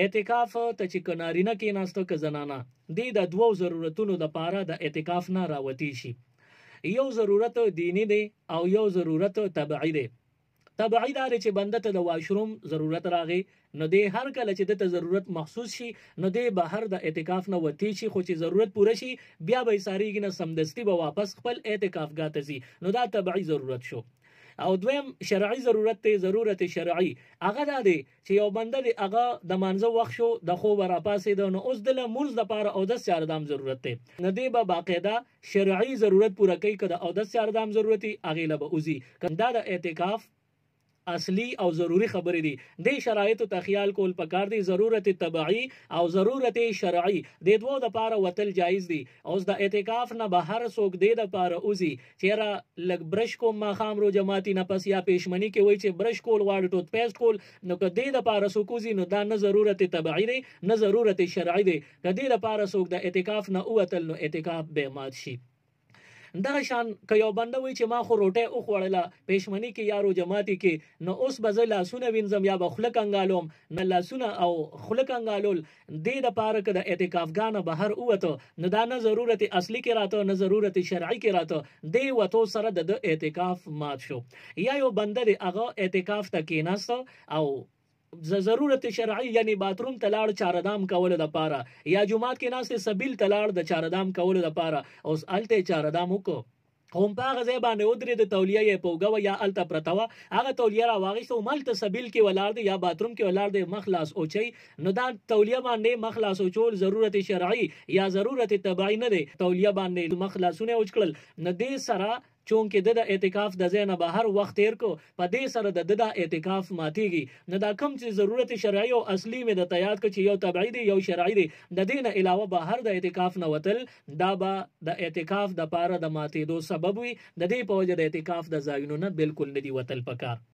اعتکاف ته چې که نارینه کېناسته که زنانه دې د دوو ضرورتونو دپاره د اعتکاف نه راوتی شي. یو ضرورت دینی دی او یو ضرورت طبعی دی. طبعی دا چې بنده ته د واشروم ضرورت راغی نو دې هر کله چې دته ضرورت محسوس شي نو دې بهر د اعتکاف نه وتی شي، خو چې ضرورت پوره شي بیا به یې ساریږي نه سمدستي به واپس خپل اعتکاف ګاه ته ځي، نو دا طبعی ضرورت شو. او دویم شرعي ضرورت ته ضرورت شرعي هغه دا دی چې یو بنده دی هغه د مانځه وخت شو د خوب راپاسېده نو اوس د لمونځ دپاره اودس چاردام ضرورت دی، نو دی به باقاعده شرعي ضرورت پوره کوي که د اودس چاردام ضرورت وي هغې له به وځي. دا د اعتکاف اصلی او ضروری خبرې دي. د شرایطو ته خیال کول پکار دی. ضرورت طبعی او ضرورت شرعی د دوو دپاره وتل جایز دي. اوس د اعتکاف نه بهر څوک دی دپاره وځي چېرې لږ برش کوم ماښام روژه ماتي نه پس یا پېشمني کې وایي چې برش کول غواړي ټوت پیسټ کول، نو که دې دپاره څوک وځي نو دا نه ضرورت طبعی دی نه ضرورت شرعی دی. که دې دپاره څوک د اعتکاف نه ووتل نو اعتکاف به مات شي. دغه شان که یو بنده وایي چې ما خو روټۍ وخوړله پېشمني کې یا روژه ماتي کې، نو اوس به زه لاسونه وینځم یا به خوله کنګالوم، نه لاسونه او خوله کنګالول دې دپاره که د اعتکافګاه نه بهر ووته نو دا نه ضرورت اصلي کې راته نه ضرورت شرعي کې راته، دې وتو سره د اعتکاف مات شو. یا یو بنده دی هغه اعتکاف ته کېناسته او ضرورت شرعي یعنی باتروم ته لاړ چاردام کولو دپاره یا جومات کې ناستې سبیل ته لاړ د چاردام کولو دپاره، اوس هلته یې چاردام وکړو هم په هغه ځای باندې ودرېد تولیه یې په اوږه وه یا هلته پرته وه، هغه تولیه راواخیسته هملته سبیل کې ولاړ دی یا باتروم کې ولاړ دی مخ لاس اوچوي، نو دا تولیه باندې مخ لاس اوچول ضرورت شرعي یا ضرورت طبعي نه دی. تولیه باندې مخ لاسونه اوچ کړل نو دې سره چونکې د اعتکاف د ځای نه بهر وخت تیر کو په دې سره د اعتکاف ماتیږي. نو دا کوم چې ضرورت شرعي او اصلي مې درته یاد کړ چې یو طبعي دی یو شرعي دی، د دې نه علاوه بهر د اعتکاف نه وتل دا به د اعتکاف دپاره د ماتېدو سبب وي. د دې په وجه د اعتکاف د ځایونو نه بالکل نه دي وتل پکار.